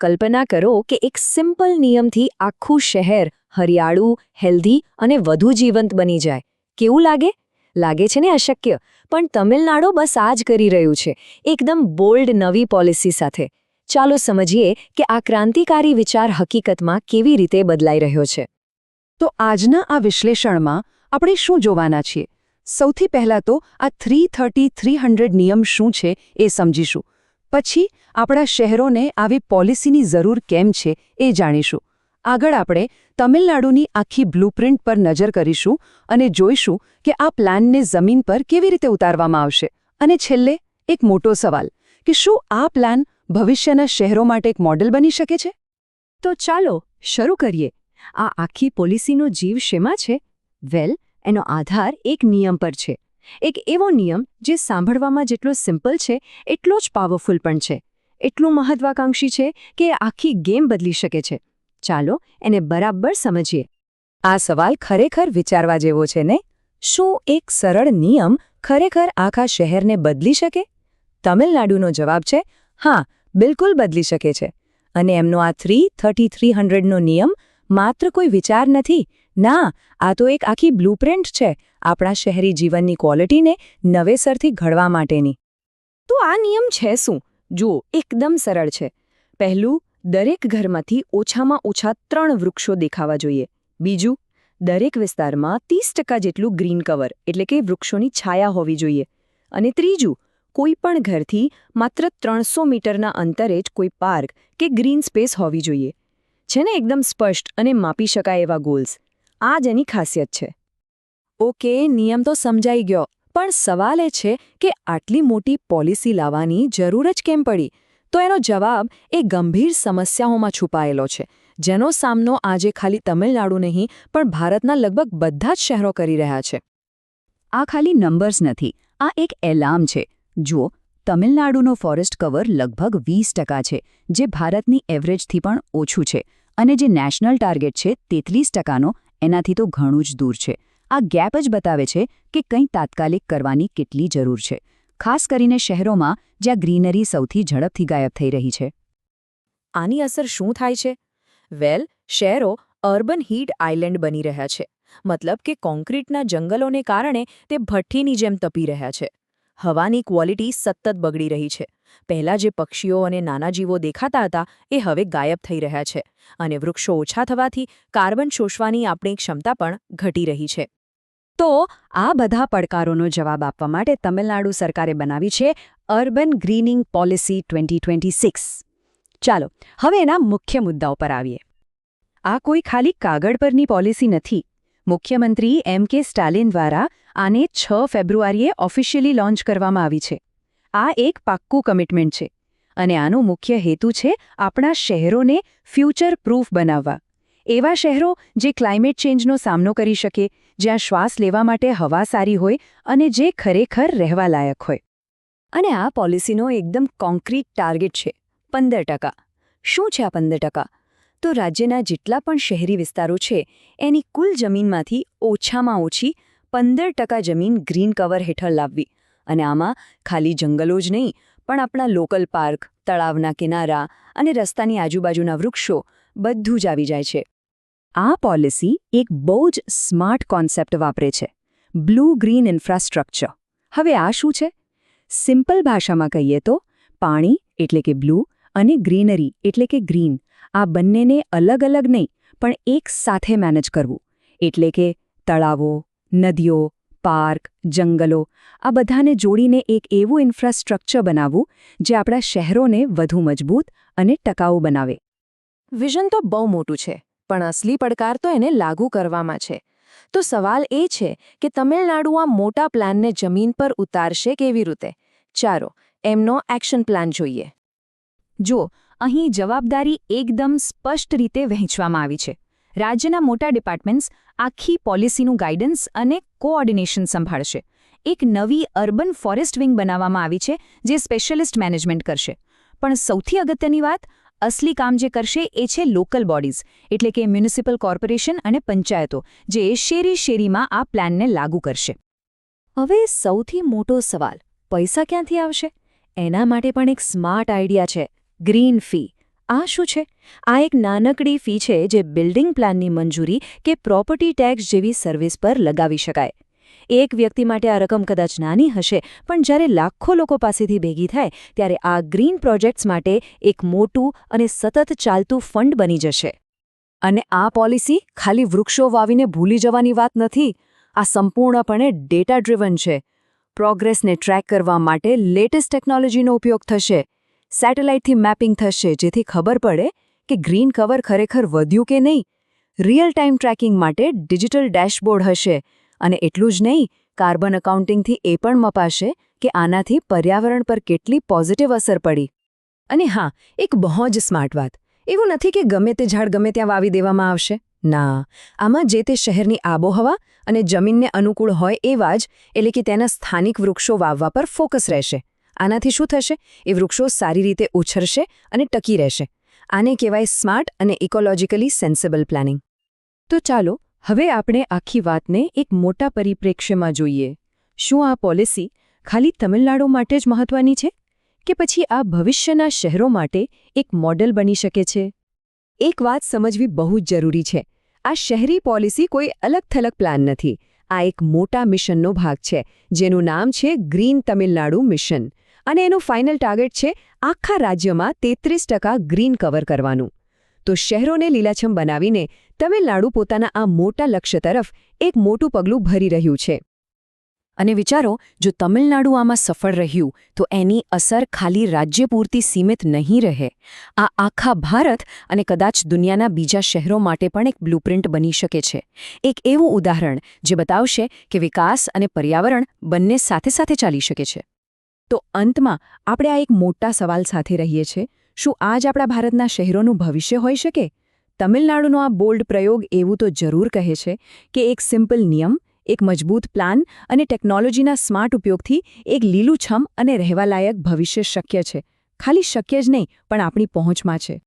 કલ્પના કરો કે એક સિમ્પલ નિયમથી આખું શહેર હરિયાળું, હેલ્ધી અને વધુ જીવંત બની જાય. કેવું લાગે? લાગે છે ને અશક્ય, પણ તમિલનાડુ બસ આ જ કરી રહ્યું છે, એકદમ બોલ્ડ નવી પોલિસી સાથે. ચાલો સમજીએ કે આ ક્રાંતિકારી વિચાર હકીકતમાં કેવી રીતે બદલાઈ રહ્યો છે. તો આજના આ વિશ્લેષણમાં આપણે શું જોવાના છીએ? સૌથી પહેલાં તો આ 330-300 નિયમ શું છે એ સમજીશું. પછી આપણા શહેરોને આવી પોલિસીની જરૂર કેમ છે એ જાણીશું. આગળ આપણે તમિલનાડુની આખી બ્લુપ્રિન્ટ પર નજર કરીશું અને જોઈશું કે આ પ્લાનને જમીન પર કેવી રીતે ઉતારવામાં આવશે. અને છેલ્લે એક મોટો સવાલ કે શું આ પ્લાન ભવિષ્યના શહેરો માટે એક મોડેલ બની શકે છે? તો ચાલો શરૂ કરીએ. આ આખી પોલિસીનો જીવ શેમાં છે? વેલ, એનો આધાર એક નિયમ પર છે. એક એવો નિયમ જે સાંભળવામાં જેટલો સિમ્પલ છે એટલો જ પાવરફુલ પણ છે. એટલું મહત્વાકાંક્ષી છે કે આખી ગેમ બદલી શકે છે. ચાલો એને બરાબર સમજીએ. આ સવાલ ખરેખર વિચારવા જેવો છે ને? શું એક સરળ નિયમ ખરેખર આખા શહેરને બદલી શકે? તમિલનાડુનો જવાબ છે હા, બિલકુલ બદલી શકે છે. અને એમનો આ 330-300નો નિયમ માત્ર કોઈ વિચાર નથી. ના, આ તો એક આખી બ્લુપ્રિન્ટ છે આપણા શહેરી જીવનની ક્વોલિટીને નવેસરથી ઘડવા માટેની. તો આ નિયમ છે શું? જુઓ, એકદમ સરળ છે. પહેલું, દરેક ઘરમાંથી ઓછામાં ઓછા 3 વૃક્ષો દેખાવા જોઈએ. બીજું, દરેક વિસ્તારમાં 30% જેટલું ગ્રીન કવર એટલે કે વૃક્ષોની છાયા હોવી જોઈએ. અને ત્રીજું, કોઈ પણ ઘરથી માત્ર 300 મીટરના અંતરે જ કોઈ પાર્ક કે ગ્રીન સ્પેસ હોવી જોઈએ. છે ને એકદમ સ્પષ્ટ અને માપી શકાય એવા ગોલ્સ. આ જ એની ખાસિયત છે. ઓકે, નિયમ તો સમજાઈ ગયો, પણ સવાલ એ છે કે આટલી મોટી પોલિસી લાવવાની જરૂર જ કેમ પડી? તો એનો જવાબ એ ગંભીર સમસ્યાઓમાં છુપાયેલો છે, જેનો સામનો આજે ખાલી તમિલનાડુ નહીં પણ ભારતના લગભગ બધા જ શહેરો કરી રહ્યા છે. આ ખાલી નંબર્સ નથી, આ એક એલાર્મ છે. જુઓ, તમિલનાડુનો ફોરેસ્ટ કવર લગભગ 20% છે, જે ભારતની એવરેજથી પણ ઓછું છે. અને જે નેશનલ ટાર્ગેટ છે 33%નો, એનાથી તો ઘણું જ દૂર છે. આ ગેપ જ બતાવે છે કે કંઈ તાત્કાલિક કરવાની કેટલી જરૂર છે, ખાસ કરીને શહેરોમાં જ્યાં ગ્રીનરી સૌથી ઝડપથી ગાયબ થઈ રહી છે. આની અસર શું થાય છે? વેલ, શહેરો અર્બન હીટ આઇલેન્ડ બની રહ્યા છે. મતલબ કે કોન્ક્રીટના જંગલોને કારણે તે ભઠ્ઠીની જેમ તપી રહ્યા છે. હવાની ક્વોલિટી સતત બગડી રહી છે. પહેલાં જે પક્ષીઓ અને નાના જીવો દેખાતા હતા એ હવે ગાયબ થઈ રહ્યા છે. અને વૃક્ષો ઓછા થવાથી કાર્બન શોષવાની આપણી ક્ષમતા પણ ઘટી રહી છે. તો આ બધા પડકારોનો જવાબ આપવા માટે તમિલનાડુ સરકારે બનાવી છે અર્બન ગ્રીનિંગ પોલિસી 2026. ચાલો હવે એના મુખ્ય મુદ્દાઓ પર આવીએ. આ કોઈ ખાલી કાગળ પરની પોલિસી નથી. મુખ્યમંત્રી M.K. સ્ટાલિન દ્વારા આને 6 ફેબ્રુઆરીએ ઓફિશિયલી લોન્ચ કરવામાં આવી છે. આ એક પાક્કું કમિટમેન્ટ છે. અને આનો મુખ્ય હેતુ છે આપણા શહેરોને ફ્યુચર પ્રૂફ બનાવવા. એવા શહેરો જે ક્લાઇમેટ ચેન્જનો સામનો કરી શકે, જ્યાં શ્વાસ લેવા માટે હવા સારી હોય અને જે ખરેખર રહેવા લાયક હોય. અને આ પોલિસીનો એકદમ કોન્ક્રીટ ટાર્ગેટ છે 15%. શું છે આ 15%? તો રાજ્યના જેટલા પણ શહેરી વિસ્તારો છે એની કુલ જમીનમાંથી ઓછામાં ઓછી 15% જમીન ગ્રીન કવર હેઠળ લાવવી. અને આમાં ખાલી જંગલો જ નહીં, પણ આપણા લોકલ પાર્ક, તળાવના કિનારા અને રસ્તાની આજુબાજુના વૃક્ષો બધું જ આવી જાય છે. આ પોલિસી એક બહુ જ સ્માર્ટ કોન્સેપ્ટ વાપરે છે, બ્લુ ગ્રીન ઇન્ફ્રાસ્ટ્રક્ચર. હવે આ શું છે? સિમ્પલ ભાષામાં કહીએ તો પાણી એટલે કે બ્લુ અને ગ્રીનરી એટલે કે ગ્રીન, આ બંનેને અલગ અલગ નહીં પણ એક સાથે મેનેજ કરવું. એટલે કે તળાવો, નદીઓ, પાર્ક, જંગલો આ બધાને જોડીને એક એવું ઇન્ફ્રાસ્ટ્રક્ચર બનાવવું જે આપણા શહેરોને વધુ મજબૂત અને ટકાઉ બનાવે. વિઝન તો બહુ મોટું છે, પણ અસલી પડકાર તો એને લાગુ કરવામાં છે. તો સવાલ એ છે કે તમિલનાડુ આ મોટા પ્લાનને જમીન પર ઉતારશે કેવી રીતે? ચાલો એમનો એક્શન પ્લાન જોઈએ. જો અહીં જવાબદારી એકદમ સ્પષ્ટ રીતે વહેંચવામાં આવી છે. રાજ્યના મોટા ડિપાર્ટમેન્ટ્સ આખી પોલિસીનું ગાઈડન્સ અને કોઓર્ડિનેશન સંભાળશે. એક નવી અર્બન ફોરેસ્ટ વિંગ બનાવવામાં આવી છે જે સ્પેશિયલિસ્ટ મેનેજમેન્ટ કરશે. પણ સૌથી અગત્યની વાત, અસલી કામ જે કરશે એ છે લોકલ બોડીઝ, એટલે કે મ્યુનિસિપલ કોર્પોરેશન અને પંચાયતો, જે શેરીમાં આ પ્લાનને લાગુ કરશે. હવે સૌથી મોટો સવાલ, પૈસા ક્યાંથી આવશે? એના માટે પણ એક સ્માર્ટ આઈડિયા છે, ગ્રીન ફી. આ શું છે? આ એક નાનકડી ફી છે જે બિલ્ડિંગ પ્લાનની મંજૂરી કે પ્રોપર્ટી ટેક્સ જેવી સર્વિસ પર લગાવી શકાય. એક વ્યક્તિ માટે આ રકમ કદાચ નાની હશે, પણ જ્યારે લાખો લોકો પાસેથી ભેગી થાય ત્યારે આ ગ્રીન પ્રોજેક્ટ્સ માટે એક મોટું અને સતત ચાલતું ફંડ બની જશે. અને આ પોલિસી ખાલી વૃક્ષો વાવીને ભૂલી જવાની વાત નથી. આ સંપૂર્ણપણે ડેટા ડ્રિવન છે. પ્રોગ્રેસને ટ્રેક કરવા માટે લેટેસ્ટ ટેકનોલોજીનો ઉપયોગ થશે. સેટેલાઇટથી મેપિંગ થશે જેથી ખબર પડે કે ગ્રીન કવર ખરેખર વધ્યું કે નહીં. રિયલ ટાઈમ ટ્રેકિંગ માટે ડિજિટલ ડેશબોર્ડ હશે. અને એટલું જ નહીં, કાર્બન એકાઉન્ટિંગથી એ પણ મપાશે કે આનાથી પર્યાવરણ પર કેટલી પોઝિટિવ અસર પડી. અને હા, એક બહુ જ સ્માર્ટ વાત. એવું નથી કે ગમે તે ઝાડ ગમે ત્યાં વાવી દેવામાં આવશે. ના, આમાં જે તે શહેરની આબોહવા અને જમીનને અનુકૂળ હોય એવા જ, એટલે કે તેના સ્થાનિક વૃક્ષો વાવવા પર ફોકસ રહેશે. આનાથી શું થશે? એ વૃક્ષો સારી રીતે ઉછરશે અને ટકી રહેશે. આને કહેવાય સ્માર્ટ અને ઇકોલોજીકલી સેન્સિબલ પ્લાનિંગ. તો ચાલો હવે આપણે આખી વાતને એક મોટા પરિપ્રેક્ષ્યમાં જોઈએ. શું આ પોલિસી ખાલી તમિલનાડુ માટે જ મહત્વની છે? કે પછી આ ભવિષ્યના શહેરો માટે એક મોડેલ બની શકે છે? એક વાત સમજવી બહુ જ જરૂરી છે. આ શહેરી પોલિસી કોઈ અલગ-થલગ પ્લાન નથી. આ એક મોટા મિશનનો ભાગ છે, જેનું નામ છે ગ્રીન તમિલનાડુ મિશન. અને એનું ફાઇનલ ટાર્ગેટ છે આખા રાજ્યમાં 33% ગ્રીન કવર કરવાનું. તો શહેરોને લીલાછમ બનાવીને તમિલનાડુ પોતાના આ મોટા લક્ષ્ય તરફ એક મોટું પગલું ભરી રહ્યું છે. અને વિચારો, જો તમિલનાડુ આમાં સફળ રહ્યું તો એની અસર ખાલી રાજ્ય પૂરતી સીમિત નહીં રહે. આ આખા ભારત અને કદાચ દુનિયાના બીજા શહેરો માટે પણ એક બ્લુપ્રિન્ટ બની શકે છે. એક એવું ઉદાહરણ જે બતાવશે કે વિકાસ અને પર્યાવરણ બંને સાથે સાથે ચાલી શકે છે. તો અંતમાં આપણે આ એક મોટા સવાલ સાથે રહીએ છીએ. શું આ જ આપણા ભારતના શહેરોનું ભવિષ્ય હોઈ શકે? તમિલનાડુનો આ બોલ્ડ પ્રયોગ એવું તો જરૂર કહે છે કે એક સિમ્પલ નિયમ, એક મજબૂત પ્લાન અને ટેકનોલોજીના સ્માર્ટ ઉપયોગથી એક લીલુંછમ અને રહેવાલાયક ભવિષ્ય શક્ય છે. ખાલી શક્ય જ નહીં, પણ આપણી પહોંચમાં છે.